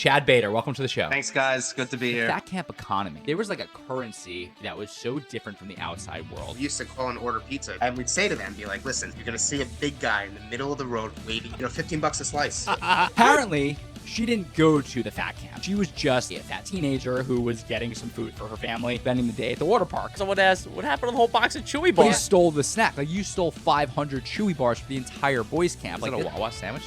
Chad Bader, welcome to the show. Thanks, guys. Good to be here. Fat camp economy. There was like a currency that was so different from the outside world. We used to call and order pizza, and we'd say to them, be like, listen, you're going to see a big guy in the middle of the road waiting, $15 a slice. Apparently, she didn't go to the fat camp. She was just a fat teenager who was getting some food for her family, spending the day at the water park. Someone asked, what happened to the whole box of Chewy But Bar? you stole the snack. Like, you stole 500 Chewy Bars for the entire boys' camp. Is Like it a Wawa sandwich?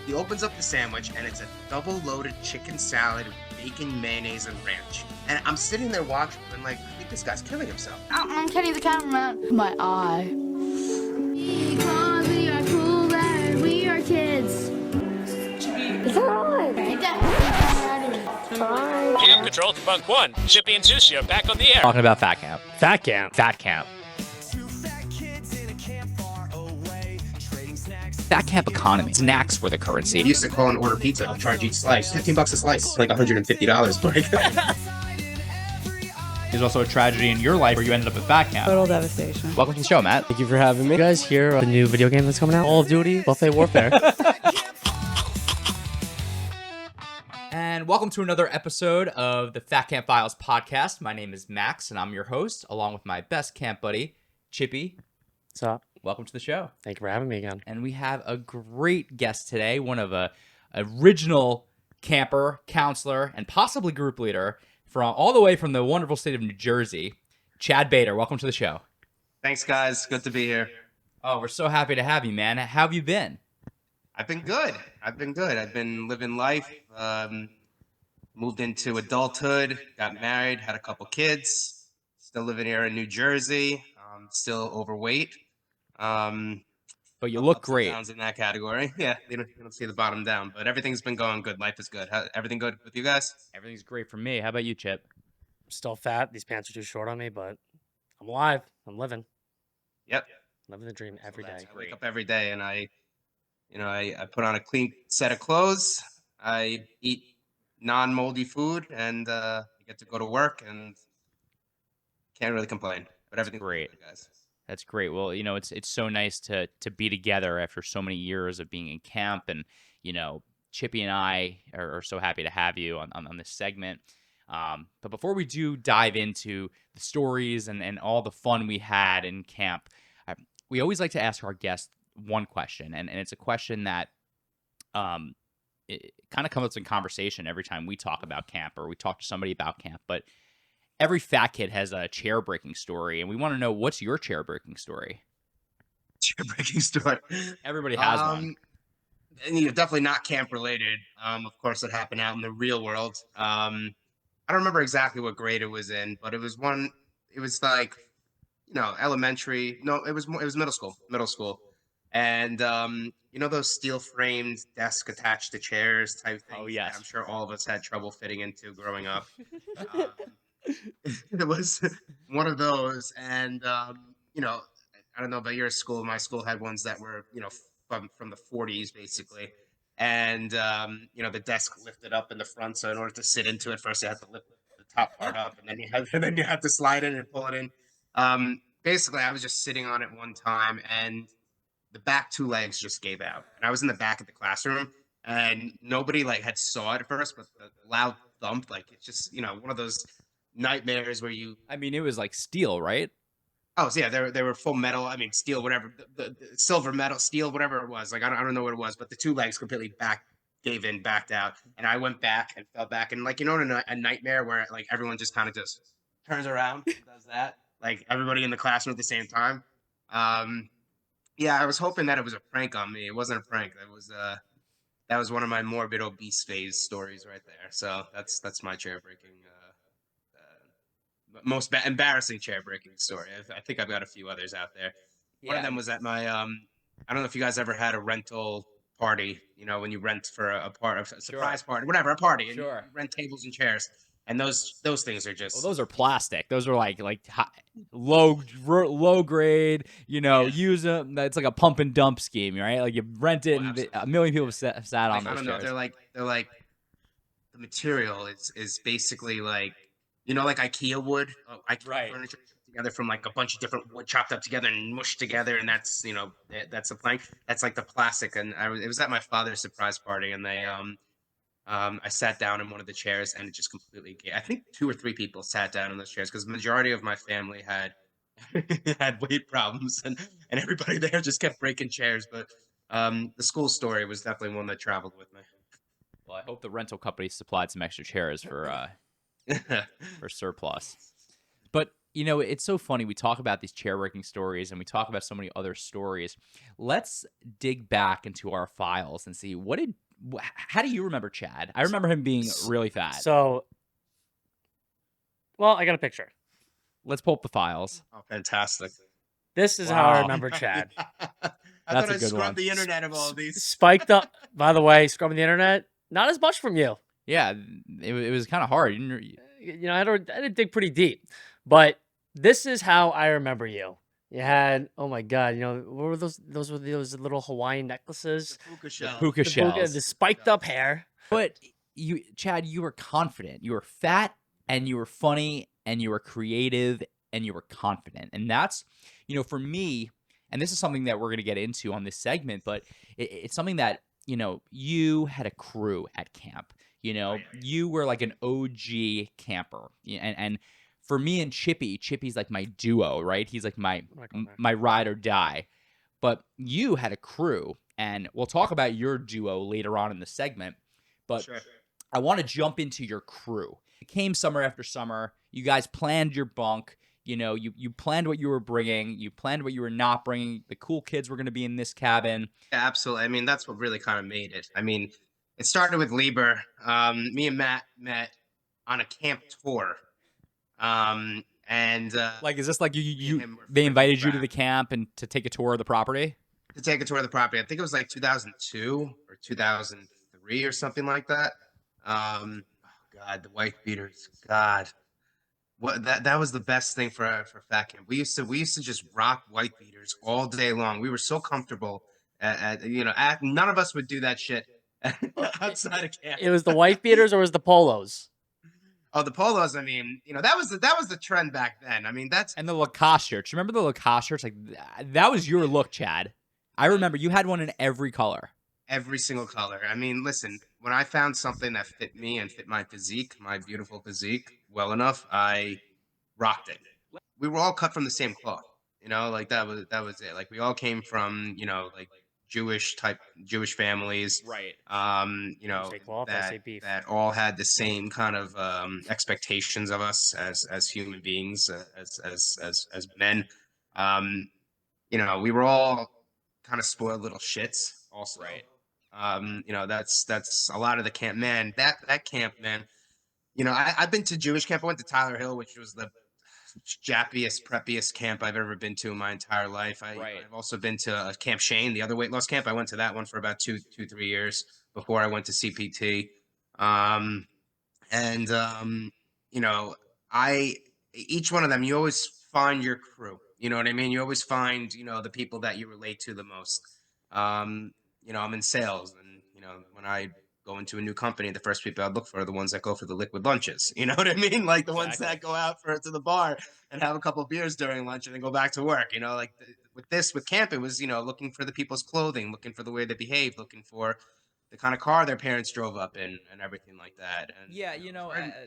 He opens up the sandwich, and it's a double-loaded chicken salad with bacon, mayonnaise, and ranch. And I'm sitting there watching, and I think this guy's killing himself. I'm turning the cameraman. My eye. Because we are cool and we are kids. Is that on? Camp Control to Bunk 1. Chippy and Sushi are back on the air. Talking about fat camp. Fat camp. Fat camp. Fat camp economy. Snacks were the currency. We used to call and order pizza. I'll charge each slice $15 a slice, like $150. There's also a tragedy in your life where you ended up at fat camp. Total devastation. Welcome to the show, Matt. Thank you for having me. You guys hear the new video game that's coming out? Call of Duty, Buffet Warfare. And welcome to another episode of the Fat Camp Files podcast. My name is Max, and I'm your host, along with my best camp buddy, Chippy. What's up? Welcome to the show. Thank you for having me again. And we have a great guest today, one of a original camper, counselor, and possibly group leader from all the way from the wonderful state of New Jersey, Chad Bader. Welcome to the show. Thanks, guys. Good to be here. Oh, we're so happy to have you, man. How have you been? I've been good. I've been living life. Moved into adulthood, got married, had a couple kids. Still living here in New Jersey. Still overweight. But you look Ups and great. downs in that category. Yeah, you don't see the bottom down, but everything's been going good. Life is good. Everything good with you guys? Everything's great for me. How about you, Chip? I'm still fat. These pants are too short on me, but I'm alive. I'm living. Yep. Living the dream every day. I wake up every day and I put on a clean set of clothes. I eat non-moldy food and I get to go to work and can't really complain. But everything's great. good, guys. That's great. Well, it's so nice to be together after so many years of being in camp, and Chippy and I are so happy to have you on this segment. But before we do dive into the stories and all the fun we had in camp, we always like to ask our guests one question, and it's a question that it kind of comes up in conversation every time we talk about camp or we talk to somebody about camp. But every fat kid has a chair breaking story, and we want to know, what's your chair breaking story? Chair breaking story. Everybody has one. And definitely not camp related. Of course, it happened out in the real world. I don't remember exactly what grade it was in, but it was one. It was like, elementary. No, it was middle school. Middle school, and those steel framed desk attached to chairs type things. Oh, yes. I'm sure all of us had trouble fitting into growing up. It was one of those, and I don't know about your school. My school had ones that were from the 40s basically, and the desk lifted up in the front. So in order to sit into it, first you had to lift the top part up, and then you had to slide it and pull it in. Basically, I was just sitting on it one time, and the back two legs just gave out, and I was in the back of the classroom, and nobody had saw it at first, but the loud thump, it's just one of those nightmares where you. I mean, it was like steel, right? Oh, so yeah, they were full metal. I mean, steel, whatever, the silver metal, steel, whatever it was. I don't know what it was, but the two legs completely gave in, backed out, and I went back and fell back, and in a nightmare where everyone just kind of just turns around and does that, everybody in the classroom at the same time. Yeah, I was hoping that it was a prank on me. It wasn't a prank. That was one of my morbid obese phase stories right there. So that's my chair breaking. Most embarrassing chair breaking story. I think I've got a few others out there. Yeah. One of them was at my I don't know if you guys ever had a rental party, when you rent for a surprise party, whatever, a party, and Sure. you rent tables and chairs, and those things are just. Well, those are plastic. Those are like high, low grade. Use them. It's like a pump and dump scheme, right? Like you rent it, and a million people sat on those I don't chairs. know. They're like the material is basically like IKEA wood, IKEA furniture together from a bunch of different wood chopped up together and mushed together, and that's that's a plank. That's like the plastic. And it was at my father's surprise party, and they I sat down in one of the chairs and it just completely I think 2 or 3 people sat down in those chairs because the majority of my family had had weight problems and everybody there just kept breaking chairs. But the school story was definitely one that traveled with me. Well, I hope the rental company supplied some extra chairs for surplus. But it's so funny. We talk about these chair breaking stories, and we talk about so many other stories. Let's dig back into our files and see how do you remember Chad? I remember him being really fat. So, well, I got a picture. Let's pull up the files. Oh, fantastic. This is how I remember Chad. I That's thought a I good scrubbed one. the internet of all these. Spiked up. By the way, scrubbing the internet, not as much from you. Yeah, it was kind of hard. I didn't dig pretty deep, but this is how I remember you. You had, oh my god, what were those? Those were those little Hawaiian necklaces, Puka shell. Puka the shells. the spiked up hair. But Chad, you were confident. You were fat, and you were funny, and you were creative, and you were confident. And that's, for me, and this is something that we're going to get into on this segment, but it's something that, you had a crew at camp. You were like an OG camper. And for me and Chippy's like my duo, right? He's like my ride or die. But you had a crew, and we'll talk about your duo later on in the segment. But Sure. I want to jump into your crew. It came summer after summer. You guys planned your bunk. You planned what you were bringing. You planned what you were not bringing. The cool kids were going to be in this cabin. Yeah, absolutely. I mean, that's what really kind of made it. I mean, it started with Lieber. Me and Matt met on a camp tour. Like, is this like me and him were they freaking invited you to rad. the camp and to take a tour of the property? To take a tour of the property. I think it was like 2002 or 2003 or something like that. Oh God, the wife beaters. God, what that was the best thing for fat camp. We used to just rock white beaters all day long. We were so comfortable. None of us would do that shit outside of camp. It was the white beaters or was the polos? Oh, the polos. I mean, that was the trend back then. I mean, that's And the Lacoste shirts. Remember the Lacoste shirts? Like, that was your look, Chad. I remember you had one in every color. every single color. I mean, listen, when I found something that fit me and fit my physique, my beautiful physique, well enough, I rocked it. We were all cut from the same cloth, like that was it. Like we all came from, like Jewish families, Right. Say cloth, I say beef. that all had the same kind of expectations of us as human beings, as men. We were all kind of spoiled little shits also. Right. That's a lot of the camp, man. That camp, man. I've been to Jewish camp. I went to Tyler Hill, which was the jappiest, preppiest camp I've ever been to in my entire life. I've also been to Camp Shane, the other weight loss camp. I went to that one for about 3 years before I went to CPT. Each one of them, you always find your crew. You know what I mean? You always find, the people that you relate to the most. I'm in sales, and when I go into a new company, the first people I look for are the ones that go for the liquid lunches. You know what I mean? Like the ones that go out to the bar and have a couple of beers during lunch and then go back to work. With camp, it was, looking for the people's clothing, looking for the way they behaved, looking for the kind of car their parents drove up in and everything like that. And Yeah,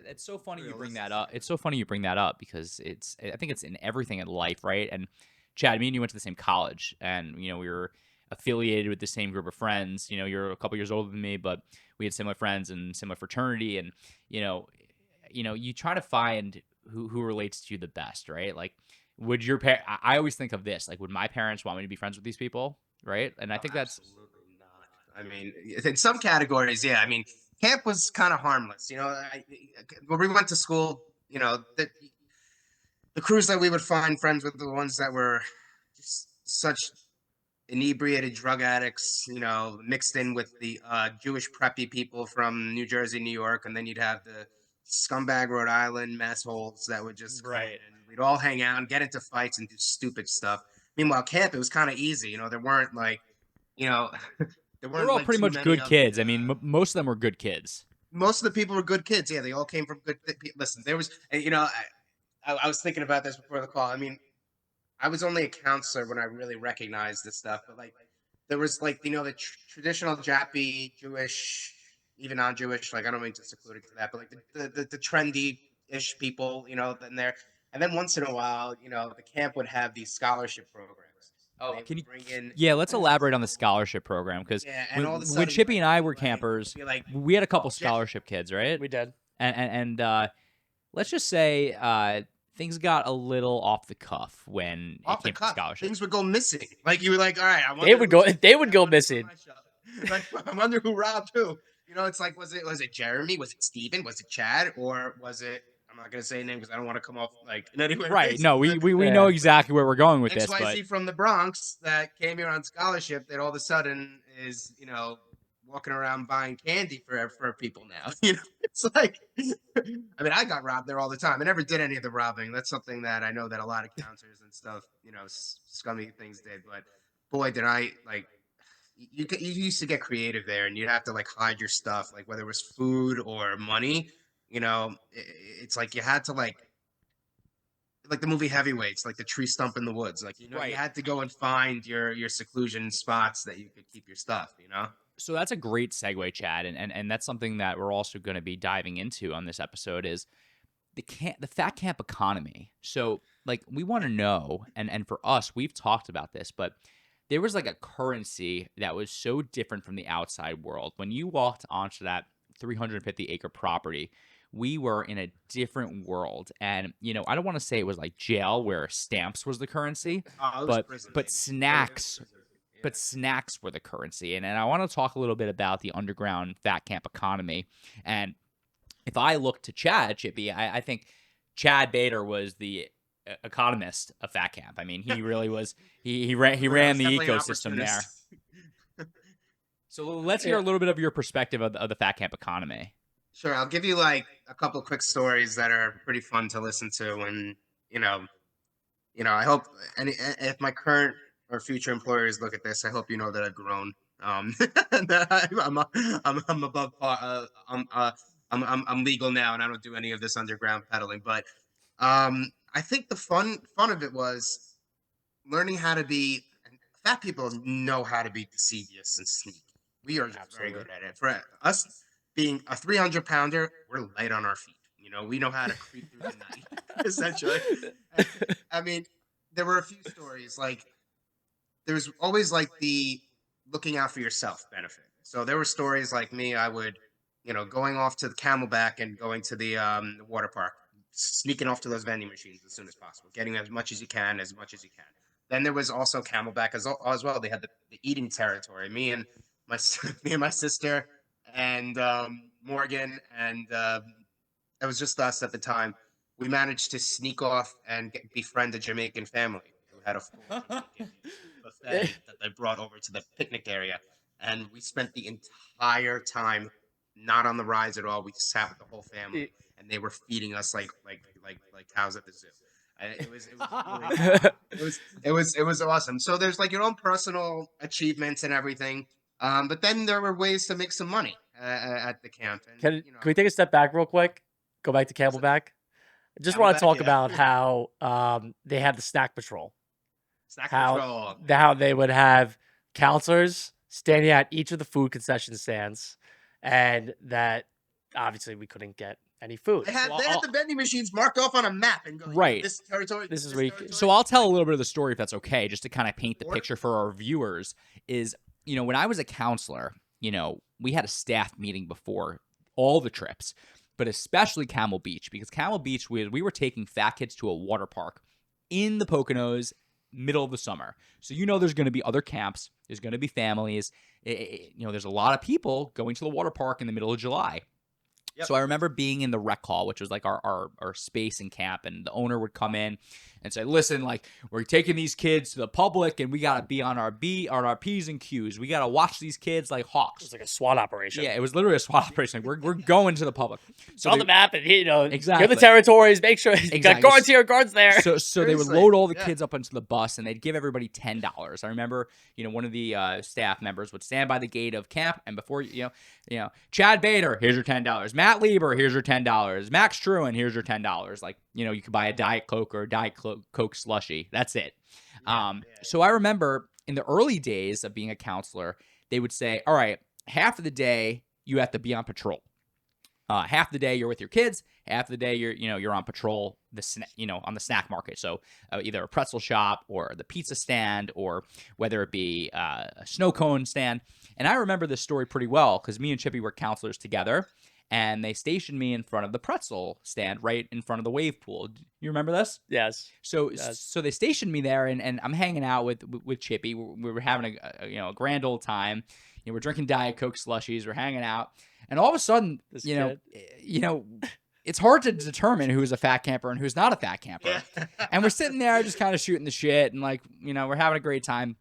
it's so funny you bring that up. It's so funny you bring that up because I think it's in everything in life, right? And Chad, me and you went to the same college, and we were affiliated with the same group of friends. You're a couple years older than me, but we had similar friends and similar fraternity, and you try to find who relates to you the best, right? Like, would your I always think of this, like, would my parents want me to be friends with these people, right? And I think that's absolutely not. I mean, in some categories, yeah. I mean, camp was kind of harmless. When we went to school, the crews that we would find friends with, the ones that were just such inebriated drug addicts, mixed in with the Jewish preppy people from New Jersey, New York, and then you'd have the scumbag Rhode Island mess holes that would just come in, and we'd all hang out and get into fights and do stupid stuff. Meanwhile, camp, it was kind of easy. There weren't like, there weren't. They're all like, pretty too much many good of kids. the, I mean, most of them were good kids. most of the people were good kids. Yeah, they all came from good. Listen, there was, I was thinking about this before the call. I mean, I was only a counselor when I really recognized this stuff, but like there was like the traditional Jappy Jewish, even non-Jewish. Like I don't mean to seclude it to that, but like the trendy-ish people, in there. And then once in a while, the camp would have these scholarship programs. Oh, They can you? would bring in, Yeah, let's elaborate on the scholarship program because yeah, and all of a when sudden, Chippy and I were like, it'd campers, be like, we had a couple Jeff, scholarship kids, right? We did. And let's just say things got a little off the cuff when off it the came to cuff, scholarship. things would go missing. Like you were like, all right, I They wonder would who's- go. They would I go wonder who missing. my show- Like I wonder who robbed who. It's like, was it Jeremy? Was it Steven? Was it Chad? Or was it? I'm not gonna say a name because I don't want to come off like in any way. Right? racist, No, we but know Yeah. exactly where we're going with this, XYZ but from the Bronx that came here on scholarship that all of a sudden is walking around buying candy for people now. It's like, I mean, I got robbed there all the time. I never did any of the robbing. That's something that I know that a lot of counselors and stuff, scummy things did. But boy, did I like. You used to get creative there, and you'd have to like hide your stuff, like whether it was food or money. It's like you had to like the movie Heavyweights, like the tree stump in the woods. Like you Right. had to go and find your seclusion spots that you could keep your stuff. so that's a great segue, Chad, and that's something that we're also going to be diving into on this episode is the fat camp economy. So like we want to know, and for us, we've talked about this, but there was like a currency that was so different from the outside world. When you walked onto that 350-acre property, we were in a different world. And, I don't want to say it was like jail where stamps was the currency, Oh, it was but prison, but baby. snacks Yeah. but snacks were the currency. And I want to talk a little bit about the underground fat camp economy. And if I look to Chad, Chippy, I think Chad Bader was the economist of fat camp. I mean, he really was. He ran the Definitely an ecosystem there. opportunist. So let's hear a little bit of your perspective of the fat camp economy. Sure, I'll give you like a couple quick stories that are pretty fun to listen to, and I hope if my current or future employers look at this, I hope you know that I've grown. That I'm above par. I'm legal now, and I don't do any of this underground peddling. But I think the fun of it was learning how to be. Fat people know how to be devious and sneaky. We are just very good at it. For us being a 300-pounder, we're light on our feet. We know how to creep through the night, essentially. I mean, there were a few stories. Like, there's always like the looking out for yourself benefit. So there were stories like me. I would, going off to the Camelback and going to the water park, sneaking off to those vending machines as soon as possible, getting as much as you can. Then there was also Camelback as well. They had the eating territory. Me and my sister and Morgan, and it was just us at the time. We managed to sneak off and befriend a Jamaican family who had a full Jamaican buffet that they brought over to the picnic area, and we spent the entire time not on the rides at all. We sat with the whole family, and they were feeding us like cows at the zoo. It was awesome. So there's like your own personal achievements and everything, but then there were ways to make some money at the camp. And, Can we take a step back real quick? Go back to Camelback. I just want to talk about how they had the snack patrol. Patrol. How they would have counselors standing at each of the food concession stands, and that obviously we couldn't get any food. They had the vending machines marked off on a map and go, Right. This territory. This is where you territory. So I'll tell a little bit of the story if that's okay, just to kind of paint the picture for our viewers. Is when I was a counselor, we had a staff meeting before all the trips, but especially Camel Beach, because Camel Beach, we were taking fat kids to a water park in the Poconos, middle of the summer. So there's going to be other camps, there's going to be families, there's a lot of people going to the water park in the middle of July. Yep. So I remember being in the rec hall, which was like our space in camp, and the owner would come in and say, "Listen, like we're taking these kids to the public, and we gotta be on our P's and Q's. We gotta watch these kids like hawks." It was like a SWAT operation. Yeah, it was literally a SWAT operation. We're going to the public. So on the map, and exactly. give the territories. Make sure you got guards here, guards there. So they would load all the kids up onto the bus, and they'd give everybody $10. I remember, one of the staff members would stand by the gate of camp, and before Chad Bader, here's your $10. Matt Lieber, here's your $10. Max Truin, here's your $10. Like, you could buy a Diet Coke or a Diet Coke slushie. That's it. So I remember in the early days of being a counselor, they would say, all right, half of the day you have to be on patrol. Half the day you're with your kids, half the day you're on patrol on the snack market. So either a pretzel shop or the pizza stand, or whether it be a snow cone stand. And I remember this story pretty well because me and Chippy were counselors together, and they stationed me in front of the pretzel stand right in front of the wave pool. You remember this? Yes. So Yes. so they stationed me there, and I'm hanging out with Chippy. We were having a grand old time. We're drinking Diet Coke slushies. We're hanging out. And all of a sudden, This you know, kid. it's hard to determine who's a fat camper and who's not a fat camper. Yeah. And we're sitting there just kind of shooting the shit, and we're having a great time.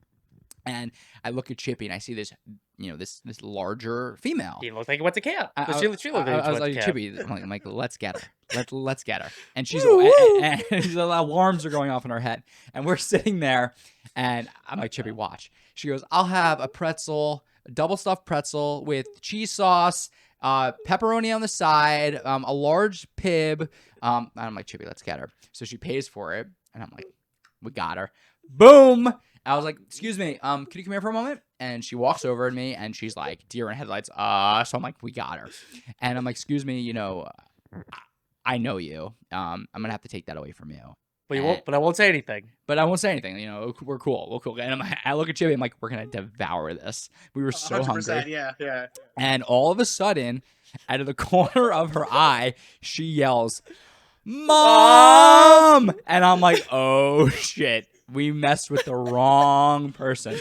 And I look at Chippy and I see this, this larger female. He looked like he went to camp. I She looked like was she went like, to camp. Chippy, I'm like, let's get her. Let's get her. And she's and the alarms are going off in her head. And we're sitting there, and I'm like, Chippy, watch. She goes, I'll have a pretzel, a double stuffed pretzel with cheese sauce, pepperoni on the side, a large pib. And I'm like, Chippy, let's get her. So she pays for it, and I'm like, we got her. Boom. I was like, excuse me, could you come here for a moment? And she walks over to me, and she's like, deer in headlights. So I'm like, we got her. And I'm like, excuse me, I know you. I'm gonna have to take that away from you. But you won't. But I won't say anything. But I won't say anything. We're cool. We're cool. And I look at Chippy. I'm like, we're gonna devour this. We were so 100%, hungry. yeah. And all of a sudden, out of the corner of her eye, she yells, "Mom!" And I'm like, oh shit. We messed with the wrong person.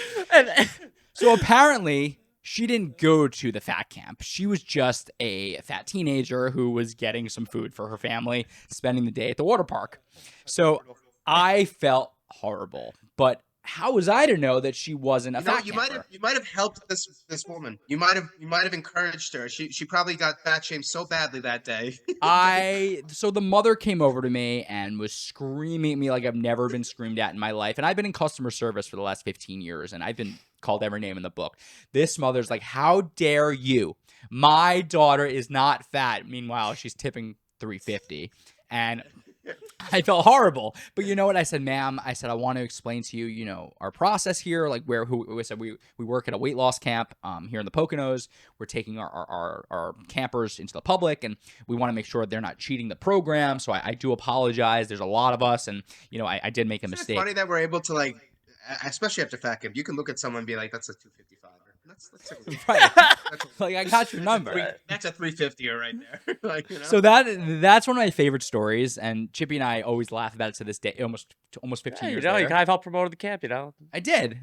So apparently, she didn't go to the fat camp. She was just a fat teenager who was getting some food for her family, spending the day at the water park. So I felt horrible. But how was I to know that she wasn't a fat camper? You might have helped this woman. You might have encouraged her. She probably got fat shamed so badly that day. So the mother came over to me and was screaming at me like I've never been screamed at in my life. And I've been in customer service for the last 15 years, and I've been called every name in the book. This mother's like, how dare you? My daughter is not fat. Meanwhile, she's tipping $3.50. And I felt horrible. But you know what? I said, ma'am, I want to explain to you, our process here. Like we work at a weight loss camp here in the Poconos. We're taking our campers into the public, and we want to make sure they're not cheating the program. So I do apologize. There's a lot of us, and I did make a mistake. It's funny that we're able to, especially after fat camp, you can look at someone and be like, that's a 255. Right. I got your number. That's a 350er right there. So that's one of my favorite stories, and Chippy and I always laugh about it to this day. Almost 15 years later. You kind of helped promote the camp. I did.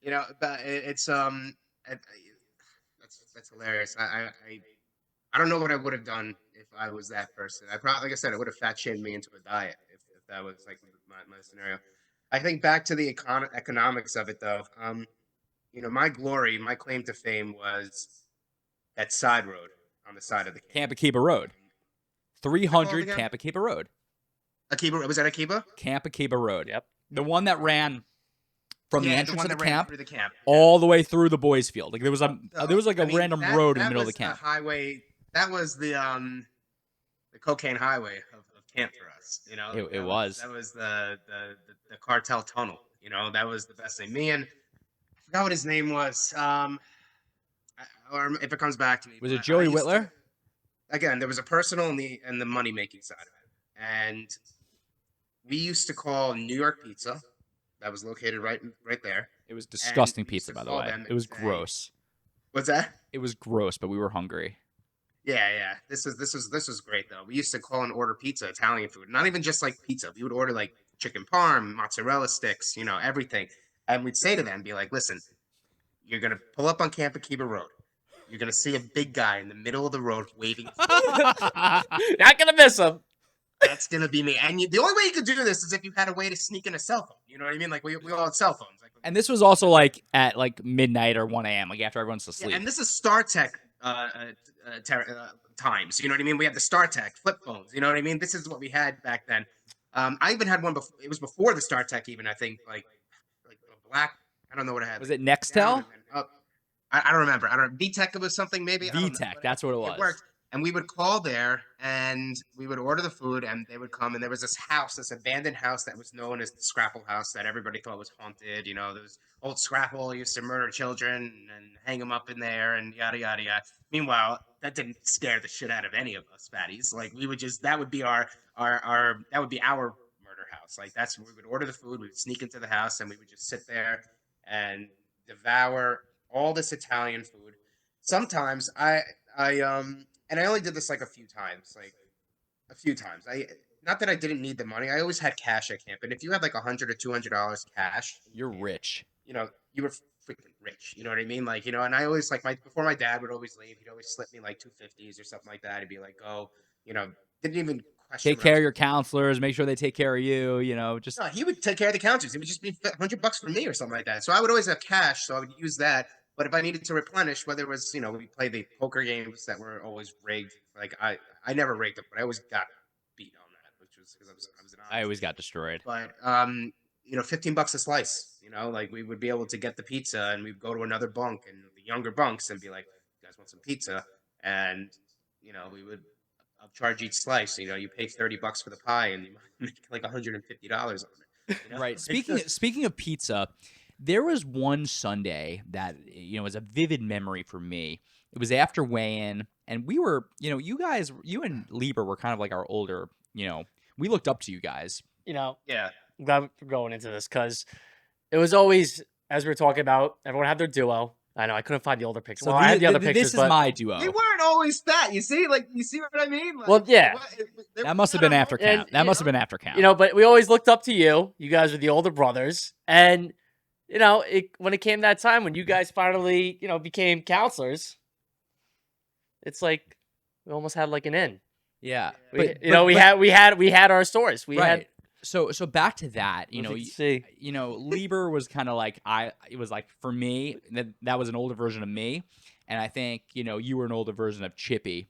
But it's that's hilarious. I don't know what I would have done if I was that person. I probably, like I said, it would have fat shamed me into a diet if that was like my scenario. I think back to the economics of it though. My claim to fame was that side road on the side of the camp. Camp-Akiba Road. 300 Camp-Akiba Road. Akiba, was that Akiba? Camp-Akiba Road. Yep. The one that ran from the entrance of the camp, all the way through the boys' field. Like there was a random road in the middle of the camp. Highway. That was the cocaine highway of camp for us. It was. That was the cartel tunnel. That was the best thing. Me and I forgot what his name was. Or if it comes back to me. Was it Joey Whitler? Again, there was a personal and the money making side of it, and we used to call New York Pizza. That was located right there. It was disgusting pizza, by the way. It was gross. What's that? It was gross, but we were hungry. Yeah. This was great though. We used to call and order pizza, Italian food. Not even just like pizza. We would order like chicken parm, mozzarella sticks, everything. And we'd say to them, be like, listen, you're gonna pull up on Camp-Akiba Road. You're gonna see a big guy in the middle of the road waving. Not gonna miss him. That's gonna be me. And the only way you could do this is if you had a way to sneak in a cell phone. You know what I mean? Like we all had cell phones. And this was also like at like midnight or 1 a.m. Like after everyone's asleep. Yeah, and this is StarTech times. You know what I mean? We had the StarTech flip phones. You know what I mean? This is what we had back then. I even had one before. It was before the StarTech. Even I think like a black. I don't know what I had. Was it Nextel? I don't remember. VTech was something maybe. VTech. That's what it was. It worked. And we would call there and we would order the food and they would come and there was this house, this abandoned house that was known as the Scrapple House that everybody thought was haunted. You know, there was old Scrapple used to murder children and hang them up in there and yada yada yada. Meanwhile, that didn't scare the shit out of any of us fatties. Like we would just that would be our that would be our murder house. Like that's where we would order the food, we would sneak into the house and we would just sit there and devour all this Italian food. Sometimes and I only did this like a few times, like a few times. I not that I didn't need the money. I always had cash at camp, and if you had like $100 or $200 cash, You're rich. you know, you were freaking rich. You know what I mean? Like, you know, and I always like before my dad would always leave, he'd always slip me like 250s or something like that. He'd be like, "Oh, you know," didn't even question. Take care of your counselors. Make sure they take care of you. You know, just No, he would take care of the counters. It would just be $100 for me or something like that. So I would always have cash, so I would use that. But if I needed to replenish, whether it was, you know, we played the poker games that were always rigged. Like I never rigged them, but I always got beat on that, which was because I was an I honest. always got destroyed. But you know, $15 a slice. You know, like we would be able to get the pizza, and we'd go to another bunk and the younger bunks and be like, "You guys want some pizza?" And you know, we would upcharge each slice. You know, you pay $30 for the pie, and you make like $150 on it. You know? Right. Speaking of pizza, there was one Sunday that was a vivid memory for me. It was after weigh-in, and we were, you and Lieber were kind of like our older, we looked up to you guys. Yeah. I'm glad we're going into this because it was always, as we were talking about, everyone had their duo. I know I couldn't find the older pictures. So Well, I had the other pictures, this is but my duo. They weren't always fat. You see, like you see what I mean? Like, Well, yeah. That must have been after And, count. That must have been after count. but we always looked up to you. You guys were the older brothers, and when it came that time when you guys finally, became counselors, it's like we almost had like an in. Yeah. We had our stores. We right. had. So back to that, see. Lieber was kind of like it was like for me that was an older version of me, and I think you were an older version of Chippy,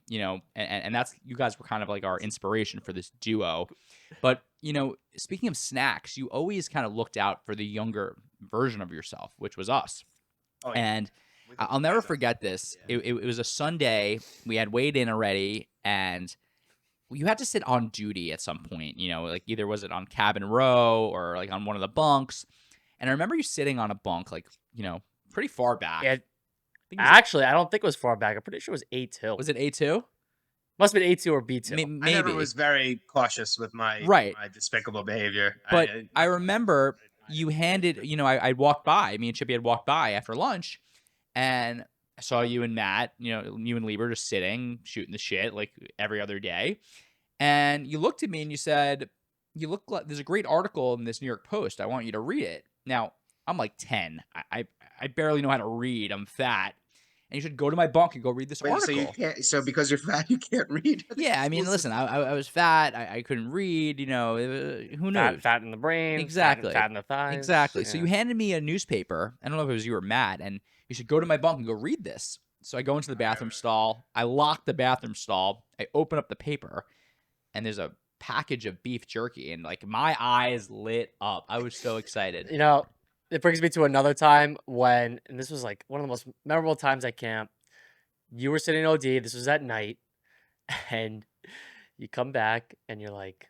and that's you guys were kind of like our inspiration for this duo. But speaking of snacks, you always kind of looked out for the younger version of yourself, which was us. Oh, yeah. And I'll never forget this. Yeah. It was a Sunday. We had weighed in already, and you had to sit on duty at some point, like either was it on cabin row or like on one of the bunks. And I remember you sitting on a bunk, like, pretty far back. Yeah. Actually, I don't think it was far back. I'm pretty sure it was A2. Was it A2? Must have been A2 or B2. Maybe. I never was very cautious with my despicable behavior. But I remember you handed, I walked by, me and Chippy had walked by after lunch, and I saw you and Matt, you and Lieber just sitting, shooting the shit like every other day. And you looked at me and you said, "You look like there's a great article in this New York Post. I want you to read it." Now, I'm like 10. I barely know how to read. I'm fat. And you should go to my bunk and go read this article. So you can't. So because you're fat, you can't read. Yeah, I mean, listen, I was fat. I couldn't read. Who knows? Fat in the brain. Exactly. Fat in the thighs. Exactly. Yeah. So you handed me a newspaper. I don't know if it was you or Matt, and you should go to my bunk and go read this. So I go into the bathroom stall. I lock the bathroom stall. I open up the paper, and there's a package of beef jerky, and like my eyes lit up. I was so excited. It brings me to another time and this was like one of the most memorable times at camp. You were sitting in OD. This was at night, and you come back and you're like,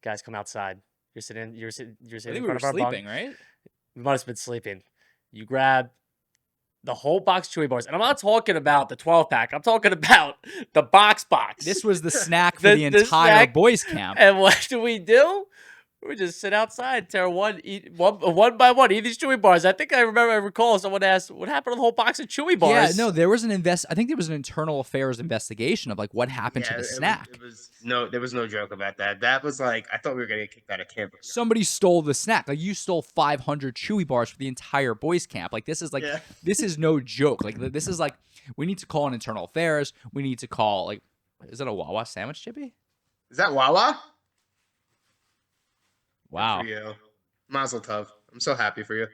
"Guys, come outside." You're sitting I in think we front were of our sleeping, bunk. right? We must have been sleeping. You grab the whole box of Chewy Bars, and I'm not talking about the 12-pack. I'm talking about the box. This was the snack for the entire snack. boys' camp. And what do? We just sit outside, tear one by one, eat these Chewy Bars. I think I recall someone asked, "What happened to the whole box of Chewy Bars?" Yeah, no, there was I think there was an internal affairs investigation of like what happened to the snack. There was no joke about that. That was like I thought we were gonna get kicked out of camp. Somebody stole the snack. Like you stole 500 Chewy Bars for the entire boys' camp. Like this is this is no joke. Like this is like we need to call an internal affairs. We need to call like is it a Wawa sandwich, Chippy? Is that Wawa? Wow. Good for you. Mazel tov. I'm so happy for you.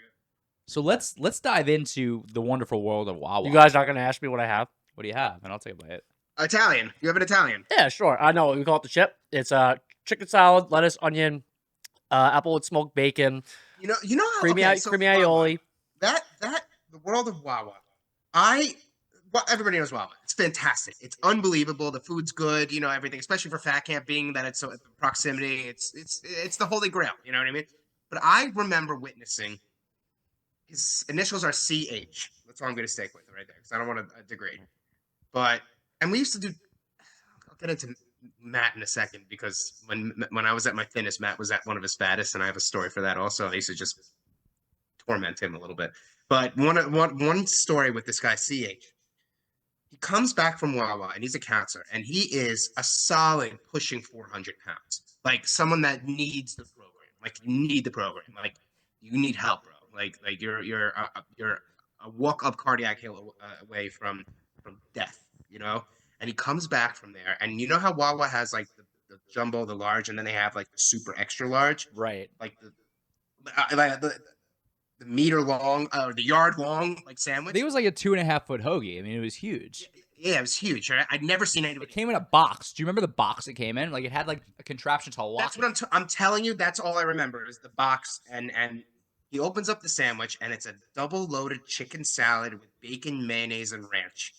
So let's dive into the wonderful world of Wawa. You guys not gonna ask me what I have? What do you have? And I'll take a bite. Italian. You have an Italian. Yeah, sure. I know we call it the chip. It's chicken salad, lettuce, onion, apple with smoked bacon, You know how creamy okay, so creamy Wawa, aioli. That the world of Wawa. well, everybody knows Wawa. It's fantastic. It's unbelievable. The food's good. You know everything, especially for fat camp being that it's so proximity. It's the holy grail. You know what I mean? But I remember witnessing his initials are CH. That's all I'm going to stick with right there because I don't want to degrade. But and we used to do. I'll get into Matt in a second because when I was at my thinnest, Matt was at one of his fattest, and I have a story for that also. I used to just torment him a little bit. But one story with this guy CH. He comes back from Wawa and he's a counselor, and he is a solid pushing 400 pounds, like someone that needs the program. Like you need the program. Like you need help, bro. Like you're a walk up cardiac hill away from death, you know. And he comes back from there, and you know how Wawa has like the jumbo, the large, and then they have like the super extra large, Right. like the meter long or the yard long like I sandwich. think it was like a 2.5-foot hoagie. I mean, it was huge. Yeah, it was huge. Right? I'd never seen It anybody. came in a box. Do you remember the box it came in? Like it had like a contraption to lock. That's what I'm telling you. That's all I remember is the box, and he opens up the sandwich, and it's a double loaded chicken salad with bacon, mayonnaise, and ranch,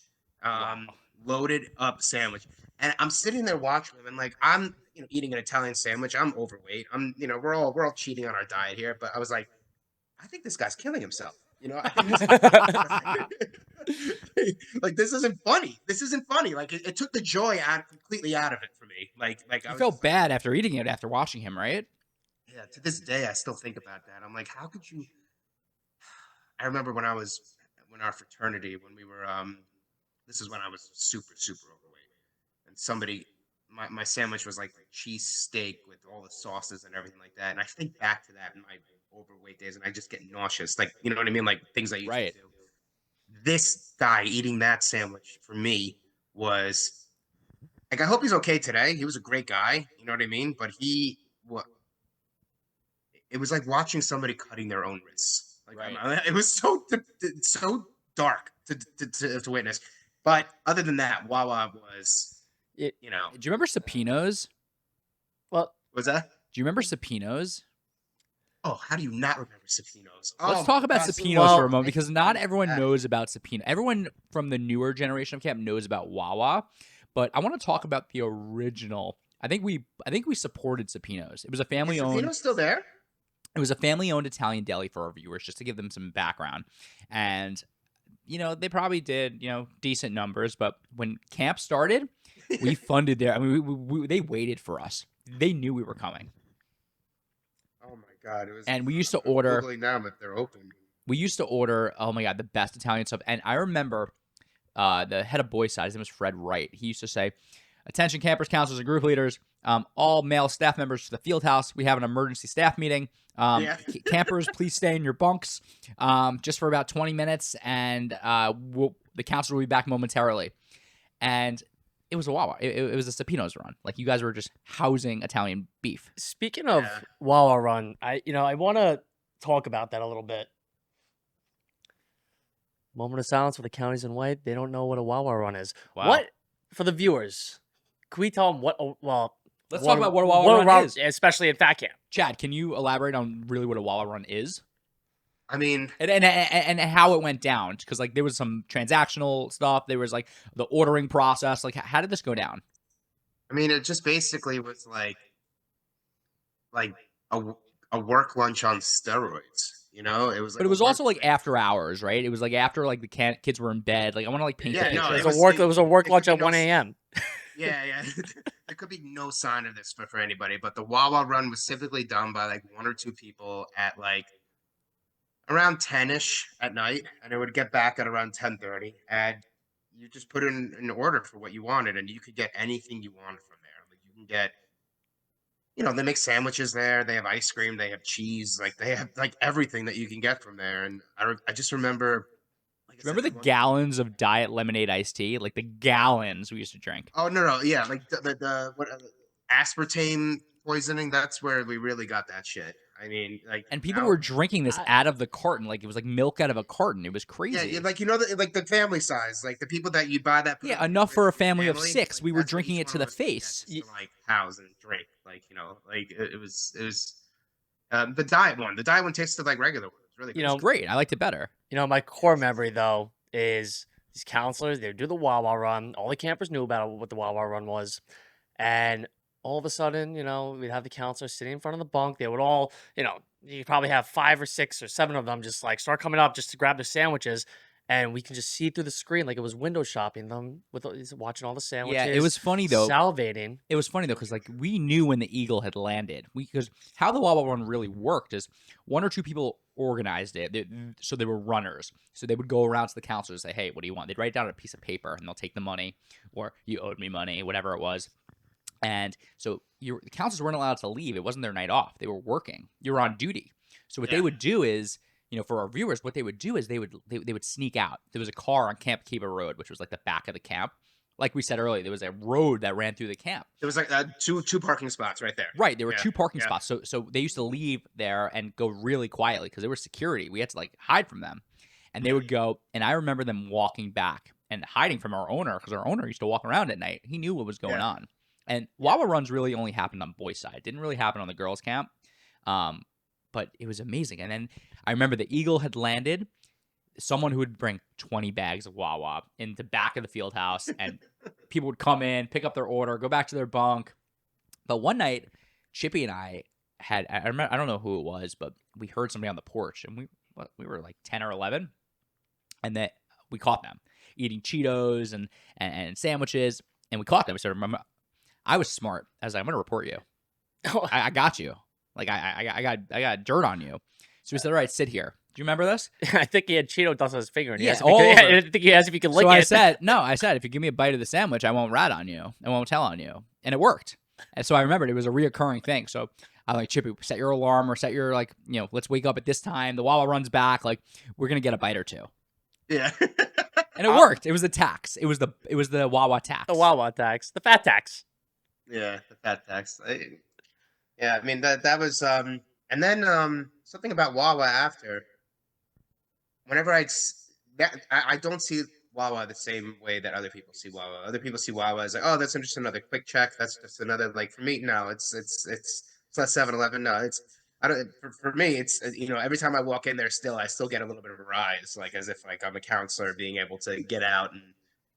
Wow. loaded up sandwich. And I'm sitting there watching him, and like I'm eating an Italian sandwich. I'm overweight. We're all cheating on our diet here, but I was like, I think this guy's killing himself. I think like this isn't funny. This isn't funny. Like it took the joy completely out of it for me. Like I You was felt bad after eating it after watching him, right? yeah, to this day I still think about that. I'm like, how could you I remember when our fraternity, when we were this is when I was super, super overweight. And somebody my sandwich was like cheese steak with all the sauces and everything like that. And I think back to that in my overweight days and I just get nauseous. Like, you know what I mean? Like things I used Right. to do. This guy eating that sandwich for me was like, I hope he's okay today. He was a great guy, you know what I mean? But it was like watching somebody cutting their own wrists. Like Right. it was so dark to witness. But other than that, Wawa was, It- you know, Do you remember Sapinos? Well, was that? Do you remember Sapinos? Oh, how do you not remember Sapinos? Let's Oh, talk about God. Sapinos well, for a moment because not everyone Yeah. knows about Sapino. Everyone from the newer generation of camp knows about Wawa, but I want to talk about the original. I think we supported Sapinos. It was a Is family owned. Sapino still there? It was a family owned Italian deli for our viewers, just to give them some background. And they probably did decent numbers, but when camp started, we funded their. I mean, they waited for us. They knew we were coming. Oh my God! It was. And we used to I'm order. Googling now if they're open. We used to order, oh my God, the best Italian stuff. And I remember the head of boys' side, his name was Fred Wright. He used to say, attention campers, counselors, and group leaders, all male staff members to the field house. We have an emergency staff meeting. Yeah. Campers, please stay in your bunks just for about 20 minutes, and the counselor will be back momentarily. And it was a Wawa. It was a Sapino's run. Like, you guys were just housing Italian beef. speaking of Yeah. Wawa Run, I want to talk about that a little bit. Moment of silence for the counties in white. They don't know what a Wawa Run is. Wow. What for the viewers? Can we tell them what? Well, Let's talk about what a Wawa Run is. especially in fat camp. Chad, can you elaborate on really what a Wawa Run is? I mean, And how it went down, because like there was some transactional stuff, there was like the ordering process. Like, how did this go down? it just basically was like a work lunch on steroids. It was. Like But it was a also work- like after hours, right? It was like after like the kids were in bed. Like, I want to like paint Yeah, the no, picture. It it was, was a work. the- It was a work it lunch could at be 1 no- a.m. Yeah. There could be no sign of this for anybody, but the Wawa run was typically done by like one or two people at like around 10ish at night, and it would get back at around 10:30, and you just put in an order for what you wanted, and you could get anything you wanted from there. Like you can get, they make sandwiches there. They have ice cream. They have cheese. Like they have like everything that you can get from there. And I just remember. Like I said, Remember the one- gallons of diet lemonade iced tea? Like the gallons we used to drink. Oh no, yeah, like the what aspartame poisoning. That's where we really got that shit. I mean, like, And people now- were drinking this I- out of the carton. Like, it was like milk out of a carton. It was crazy. yeah, like like the family size, like the people that you buy that. Yeah, put up enough with for a your family of 6. We were that's what drinking each it to one the of us would get face. just to, like house and drink, like like it was. The diet one. The diet one tasted like regular one. It was really good. You know, Great. I liked it better. my core memory though is these counselors, they would do the Wawa run. All the campers knew about what the Wawa run was. And all of a sudden, we'd have the counselors sitting in front of the bunk. They would all, you probably have 5 or 6 or 7 of them just like start coming up just to grab their sandwiches. And we can just see through the screen like it was window shopping them with watching all the sandwiches. Yeah, it was funny though. Salivating. It was funny though because like we knew when the eagle had landed. Because how the Wawa run really worked is 1 or 2 people organized it. So they were runners. So they would go around to the counselors and say, "Hey, what do you want?" They'd write down a piece of paper and they'll take the money, or "You owed me money," whatever it was. And so the counselors weren't allowed to leave. It wasn't their night off. They were working. You were on duty. So what they would do is, for our viewers, what they would do is they would sneak out. There was a car on Camp Kiva Road, which was like the back of the camp. Like we said earlier, there was a road that ran through the camp. There was like two parking spots right there. Right, there were 2 parking spots. So they used to leave there and go really quietly because there was security. We had to like hide from them, and they would go. And I remember them walking back and hiding from our owner because our owner used to walk around at night. He knew what was going on. And Wawa runs really only happened on boys' side. It didn't really happen on the girls' camp. But it was amazing. And then I remember the eagle had landed. Someone who would bring 20 bags of Wawa in the back of the field house, and people would come in, pick up their order, go back to their bunk. But one night, Chippy and I remember, I don't know who it was, but we heard somebody on the porch, and we were like 10 or 11, and that we caught them eating Cheetos and sandwiches, and we caught them. We said, "Remember, I was smart. I was like, I'm going to report you. I got you. Like, I got dirt on you." So we said, "All right, sit here." Do you remember this? I think he had Cheeto dust on his finger. And Yeah, I think he asked if he could lick so it. I said, if you give me a bite of the sandwich, I won't rat on you. I won't tell on you. And it worked. And so I remembered it was a reoccurring thing. So I like, "Chippy, set your alarm or set your let's wake up at this time. The Wawa runs back. Like, we're going to get a bite or 2. Yeah. And it worked. It was the tax. It was the Wawa tax. The Wawa tax. The fat tax. Yeah, the fat tax. Yeah, I mean that was and then something about Wawa after. Whenever I don't see Wawa the same way that other people see Wawa. Other people see Wawa as like, "Oh, that's just another quick check. That's just another," like, for me, no, it's not 7-Eleven. No, it's I don't for me, it's every time I walk in there, I still get a little bit of a rise, like as if like I'm a counselor being able to get out and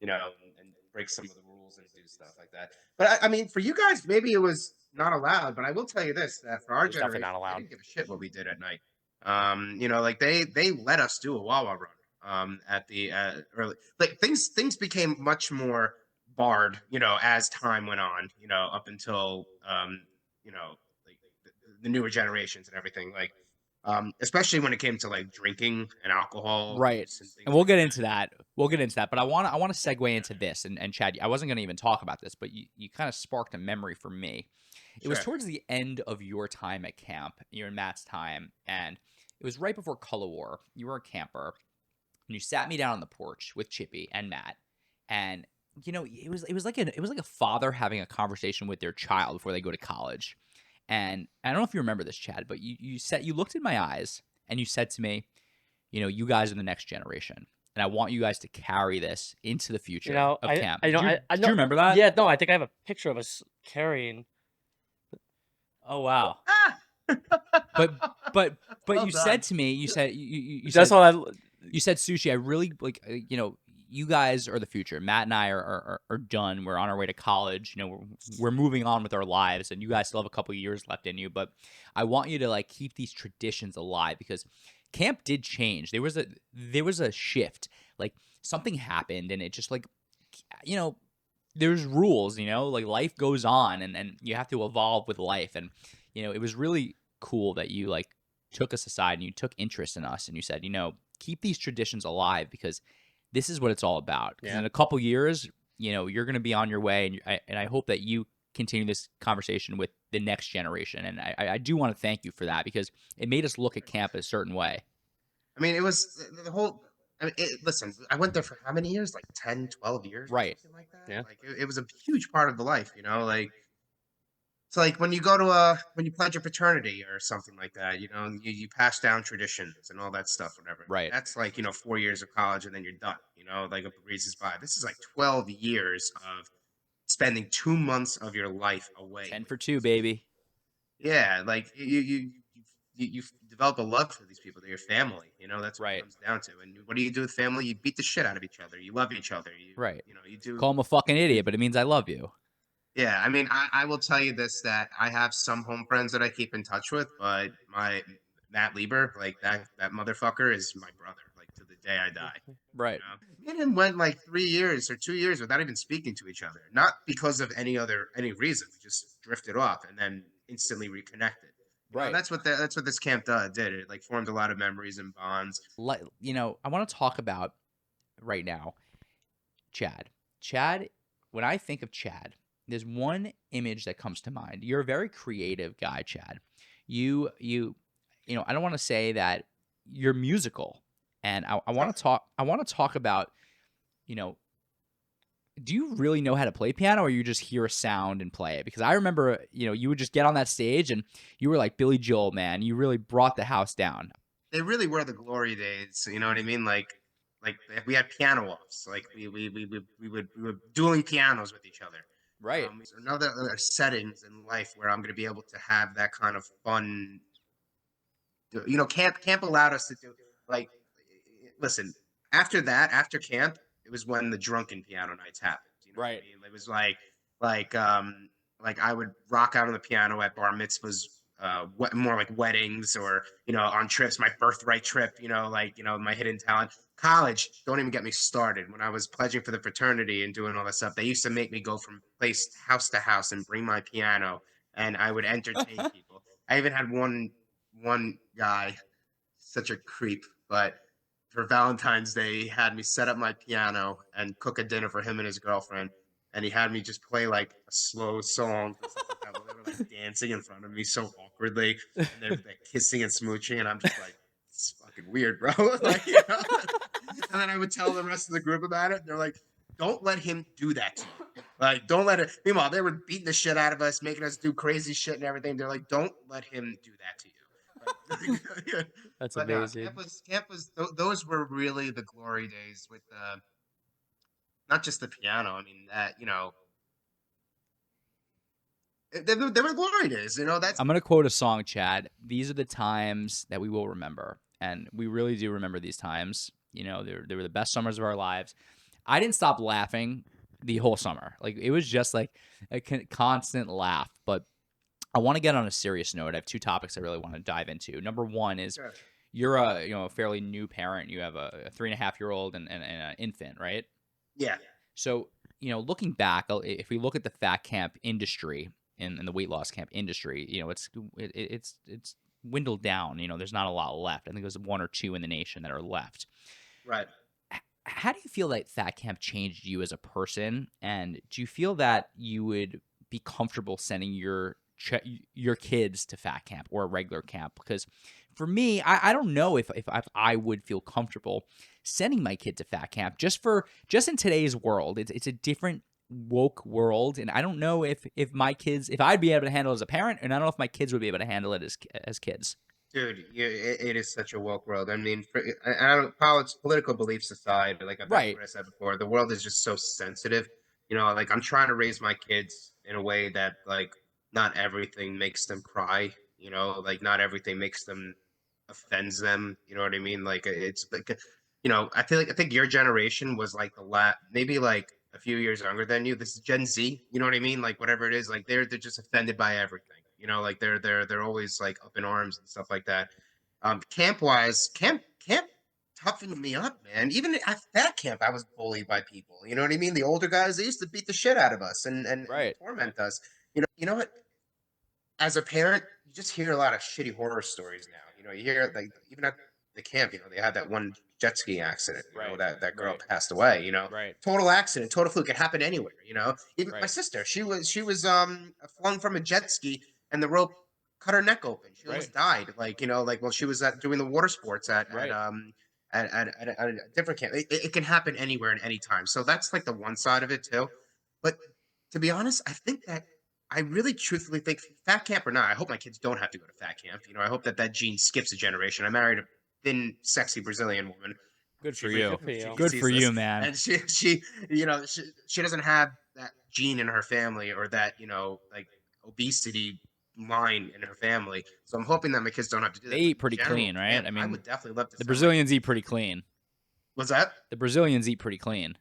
and break some of the rules and do stuff like that. But I mean, for you guys, maybe it was not allowed. But I will tell you this: that for our It was definitely generation, not allowed. they didn't give a shit what we did at night. Like they let us do a Wawa run. At the early, like things became much more barred. As time went on. Up until like the newer generations and everything. Like, especially when it came to like drinking and alcohol. Right. And we'll get into that. But I want to segue into this. And Chad, I wasn't going to even talk about this, but you kind of sparked a memory for me. It was towards the end of your time at camp, your and Matt's time, and it was right before Color War. You were a camper, and you sat me down on the porch with Chippy and Matt, and it was like a father having a conversation with their child before they go to college. And I don't know if you remember this, Chad, but you looked in my eyes and you said to me, "You guys are the next generation, and I want you guys to carry this into the future of camp." I know. Do you remember that? Yeah, no, I think I have a picture of us carrying. Oh wow! but Well you done. said to me, you said you That's said, all I. you said, "Sushi, I really like you guys are the future. Matt and I are done. We're on our way to college. We're moving on with our lives, and you guys still have a couple of years left in you. But I want you to like keep these traditions alive because camp did change. There was a shift. Like something happened, and it just like there's rules. Like life goes on, and you have to evolve with life. And it was really cool that you like took us aside and you took interest in us, and you said, keep these traditions alive because this is what it's all about. 'Cause in a couple years, you're going to be on your way, and I hope that you continue this conversation with the next generation. And I do want to thank you for that because it made us look at camp a certain way. I mean, it was the whole. I mean, listen, I went there for how many years? Like 10, 12 years? Right. Or something like that? Yeah. Like, it was a huge part of the life, like. It's like when you go to when you pledge a fraternity or something like that, you pass down traditions and all that stuff, whatever. Right. That's like, 4 years of college and then you're done, like a breezes by. This is like 12 years of spending 2 months of your life away. 10 for 2, baby. Yeah, like you you develop a love for these people. They're your family. That's what it Right. comes down to. And what do you do with family? You beat the shit out of each other. You love each other. Right. You do. Call him a fucking idiot, but it means I love you. Yeah, I mean, I will tell you this, that I have some home friends that I keep in touch with, but my Matt Lieber, like that motherfucker, is my brother, like to the day I die. Right. Me and him went like 3 years or 2 years without even speaking to each other, not because of any reason. We just drifted off and then instantly reconnected. Right. That's what this camp did. It like formed a lot of memories and bonds. I want to talk about right now Chad. Chad, when I think of Chad, there's one image that comes to mind. You're a very creative guy, Chad. You I don't want to say that you're musical, and I want to talk. I want to talk about, do you really know how to play piano, or you just hear a sound and play it? Because I remember, you would just get on that stage and you were like Billy Joel, man. You really brought the house down. They really were the glory days. You know what I mean? Like we had piano offs. Like we were dueling pianos with each other. Right. Another settings in life where I'm going to be able to have that kind of fun. Camp allowed us to do, like, listen, after camp, it was when the drunken piano nights happened. You know what I Right. mean? It was like I would rock out on the piano at bar mitzvahs, more like weddings, or on trips, my birthright trip, my hidden talent. College, don't even get me started. When I was pledging for the fraternity and doing all that stuff, they used to make me go from house to house and bring my piano, and I would entertain people. I even had one guy, such a creep, but for Valentine's Day, he had me set up my piano and cook a dinner for him and his girlfriend. And he had me just play like a slow song and stuff like that. While they were like dancing in front of me so awkwardly, and they're like kissing and smooching, and I'm just like, it's fucking weird, bro. And then I would tell the rest of the group about it. And they're like, don't let him do that to you. Like, don't let it. Meanwhile, they were beating the shit out of us, making us do crazy shit and everything. They're like, don't let him do that to you. That's But amazing. those were really the glory days with not just the piano. I mean, they were glory days. That's I'm going to quote a song, Chad. These are the times that we will remember. And we really do remember these times. They were the best summers of our lives. I didn't stop laughing the whole summer. Like, it was just like a constant laugh. But I want to get on a serious note. I have two topics I really want to dive into. Number one is, Sure. you're a fairly new parent. You have a 3.5-year-old and an infant, right? Yeah. So, looking back, if we look at the fat camp industry and the weight loss camp industry, it's dwindled down. There's not a lot left. I think there's one or two in the nation that are left. Right. How do you feel that fat camp changed you as a person? And do you feel that you would be comfortable sending your kids to fat camp or a regular camp? Because for me, I don't know if I would feel comfortable sending my kid to fat camp just in today's world. It's a different woke world, and I don't know if I'd be able to handle it as a parent, and I don't know if my kids would be able to handle it as kids. Dude, it is such a woke world. I mean, I don't political beliefs aside, like Right. what I said before, the world is just so sensitive. Like I'm trying to raise my kids in a way that like not everything makes them cry. Like not everything makes them offends them. You know what I mean? Like it's like I think your generation was like maybe like a few years younger than you. This is Gen Z. You know what I mean? Like whatever it is, like they're just offended by everything. Like they're always like up in arms and stuff like that. Camp toughened me up, man. Even at that camp, I was bullied by people. You know what I mean? The older guys, they used to beat the shit out of us and Right. torment us. You know what? As a parent, you just hear a lot of shitty horror stories now. You hear like even at the camp, they had that one jet ski accident. Right. That girl Right. passed away. Right. Total accident, total fluke. It happened anywhere. Even my Right. sister, she was flung from a jet ski and the rope cut her neck open. She almost died. While she was doing the water sports at a different camp. It can happen anywhere and anytime. So that's like the one side of it too. But to be honest, I think that I really truthfully think fat camp or not, I hope my kids don't have to go to fat camp. I hope that gene skips a generation. I married a thin, sexy Brazilian woman. Good for She- you. she Good sees for this. you, man. And she doesn't have that gene in her family or that like obesity line in her family. So I'm hoping that my kids don't have to do They that. eat But in pretty general, clean, right? camp, I I mean, would definitely love to the send my Brazilians kids eat to pretty camp. clean. What's that? The Brazilians eat pretty clean.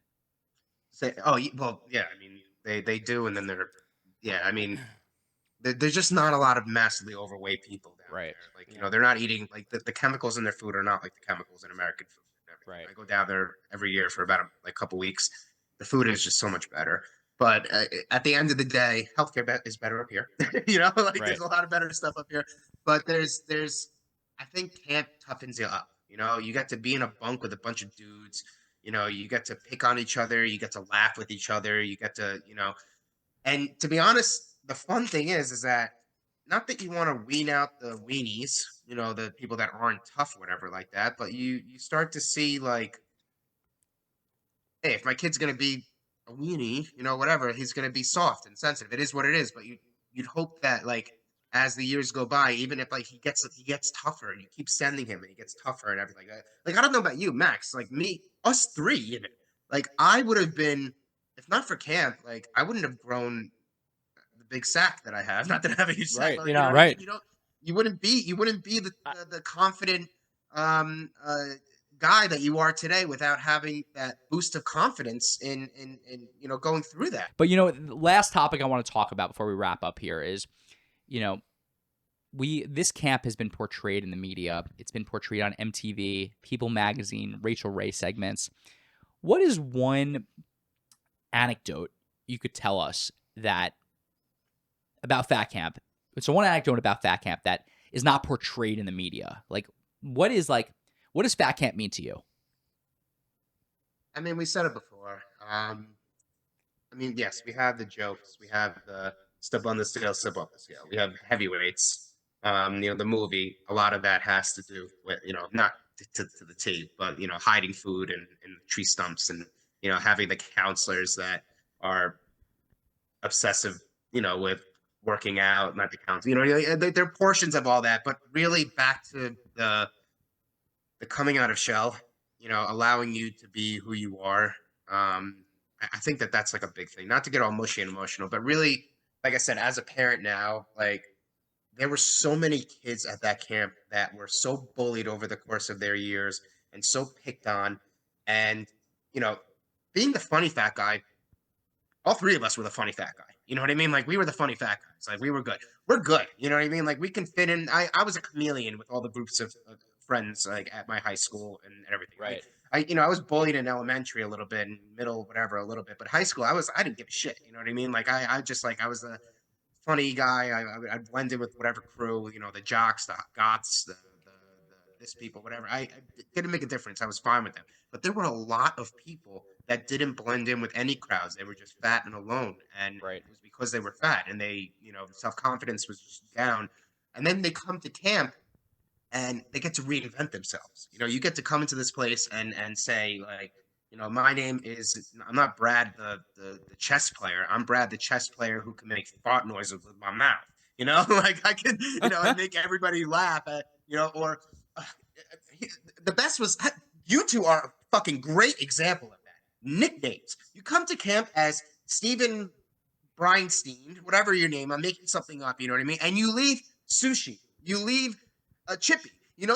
Say, oh, well, yeah. I mean, they do, and then they're, yeah. I mean, there's just not a lot of massively overweight people down Right. there. Like, they're not eating like the chemicals in their food are not like the chemicals in American food and everything. Right. I go down there every year for about a couple weeks. The food is just so much better. But at the end of the day, healthcare is better up here. Like Right. there's a lot of better stuff up here. But I think camp toughens you up. You get to be in a bunk with a bunch of dudes. You get to pick on each other. You get to laugh with each other. You get to, and to be honest, the fun thing is that not that you want to wean out the weenies, the people that aren't tough, or whatever, like that, but you start to see like, hey, if my kid's gonna be a weenie, whatever, he's gonna be soft and sensitive. It is what it is. But you'd hope that like as the years go by, even if like he gets tougher, and you keep sending him, and he gets tougher and everything. Like I don't know about you, Max. Like me, us three, even. Like I would have been, if not for camp, like I wouldn't have grown the big sack that I have. Not that I have a huge sack, Right. but You you know know, what I mean. Right. You wouldn't be the confident um uh guy that you are today without having that boost of confidence in going through that. But the last topic I want to talk about before we wrap up here is, you know, this camp has been portrayed in the media. It's been portrayed on MTV, People Magazine, Rachel Ray segments. What is one anecdote you could tell us about Fat Camp? So one anecdote about Fat Camp that is not portrayed in the media. Like, what does Fat Camp mean to you? I mean, we said it before. I mean, yes, we have the jokes, we have the step on the scale, step off the scale, we have heavyweights. The movie, a lot of that has to do with, not to the T, but hiding food in tree stumps, and having the counselors that are obsessive, with working out, not the counselors. There are portions of all that, but really back to the coming out of shell, allowing you to be who you are. I think that that's like a big thing. Not to get all mushy and emotional, but really, like I said, as a parent now, like there were so many kids at that camp that were so bullied over the course of their years and so picked on, and you know, being the funny fat guy, all three of us were the funny fat guy. You know what I mean? Like we were the funny fat guys. Like we were good. We're good. You know what I mean? Like we can fit in. I was a chameleon with all the groups of friends like at my high school and everything. Right. I was bullied in elementary a little bit, in middle, whatever, a little bit, but high school I didn't give a shit. You know what I mean? Like I just like I was the funny guy. I'd blend in with whatever crew, the jocks, the goths, the this people, whatever. I didn't make a difference. I was fine with them. But there were a lot of people that didn't blend in with any crowds. They were just fat and alone. And Right. it was because they were fat, and they, self confidence was just down. And then they come to camp and they get to reinvent themselves. You get to come into this place and say, like, my name is, I'm not Brad the chess player. I'm Brad the chess player who can make fart noises with my mouth. Like I can, and make everybody laugh at, or uh, the best was, you two are a fucking great example of that. Nicknames. You come to camp as Steven Breinstein, whatever your name, I'm making something up, you know what I mean? And you leave Sushi. You leave Chippy. You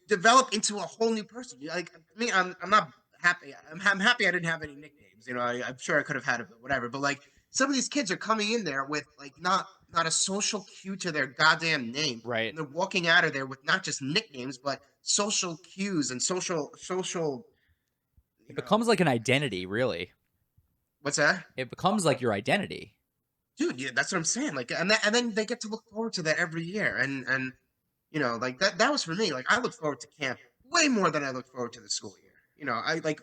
develop into a whole new person. Like me, I'm not happy. I'm happy I didn't have any nicknames. I'm sure I could have had it, but whatever. But like some of these kids are coming in there with like not a social cue to their goddamn name. Right. And they're walking out of there with not just nicknames, but social cues and social. It becomes like an identity, really. What's that? It becomes like your identity. Dude, yeah, that's what I'm saying. Like, and then they get to look forward to that every year, and like that was for me. Like, I look forward to camp way more than I look forward to the school year. I like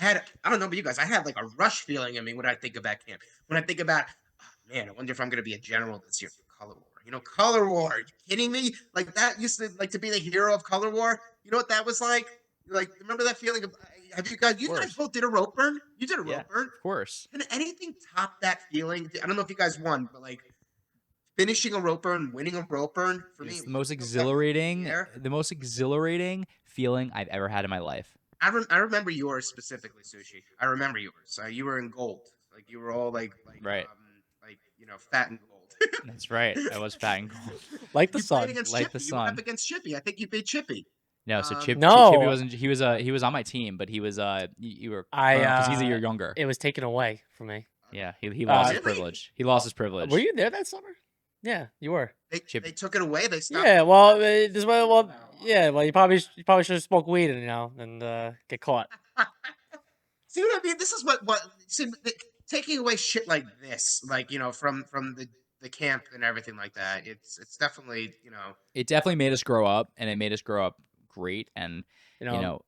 I had, I don't know about you guys, I had like a rush feeling in me when I think about camp. When I think about, oh, man, I wonder if I'm gonna be a general this year for Color War. Color War. Are you kidding me? Like that used to like to be the hero of Color War. You know what that was like? Like, remember that feeling of? Have you guys both did a rope burn? You did a rope burn. Of course. Can anything top that feeling? I don't know if you guys won, but like finishing a rope burn, winning a rope burn, for me, It's it the was most so fucking the most exhilarating feeling I've ever had in my life. I remember yours specifically, Sushi. I remember yours. You were in gold. Like you were all like Right. like fat and gold. That's right. I was fat and cold. Like the You played sun. against Like Chippy. the You went up sun. against Chippy. I think you beat Chippy. No, so Chippy No. wasn't. He was on my team, but he was you were I because he's a year younger. It was taken away from me. Yeah, he lost his Really? privilege. He lost his privilege. Were you there that summer? Yeah, you were. They took it away. They stopped. Yeah, well, you probably should have smoked weed and get caught. See what I mean? This is what taking away shit like this, like from the camp and everything like that. It's definitely It definitely made us grow up, and it made us grow up great, and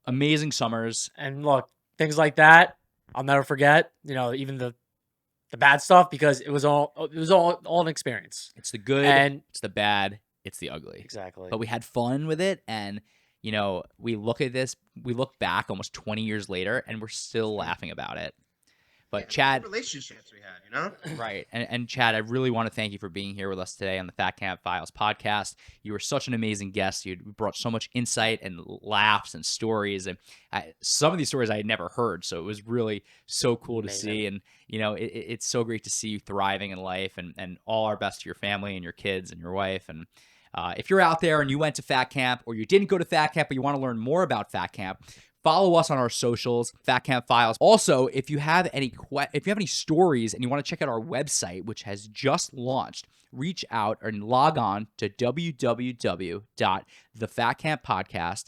amazing summers. And look, things like that, I'll never forget. Even the bad stuff, because it was all an experience. It's the good, And it's the bad, it's the ugly. exactly. But we had fun with it, and we look back almost 20 years later, and we're still laughing about it. But Chad, relationships we had, right? And Chad, I really want to thank you for being here with us today on the Fat Camp Files podcast. You were such an amazing guest. You brought so much insight and laughs and stories, and some of these stories I had never heard. So it was really so cool to see, and it's so great to see you thriving in life, and all our best to your family and your kids and your wife. And if you're out there and you went to Fat Camp, or you didn't go to Fat Camp but you want to learn more about Fat Camp, follow us on our socials, Fat Camp Files. Also, if you have any stories and you want to check out our website, which has just launched, reach out and log on to www.thefatcamppodcast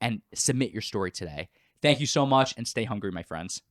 and submit your story today. Thank you so much, and stay hungry, my friends.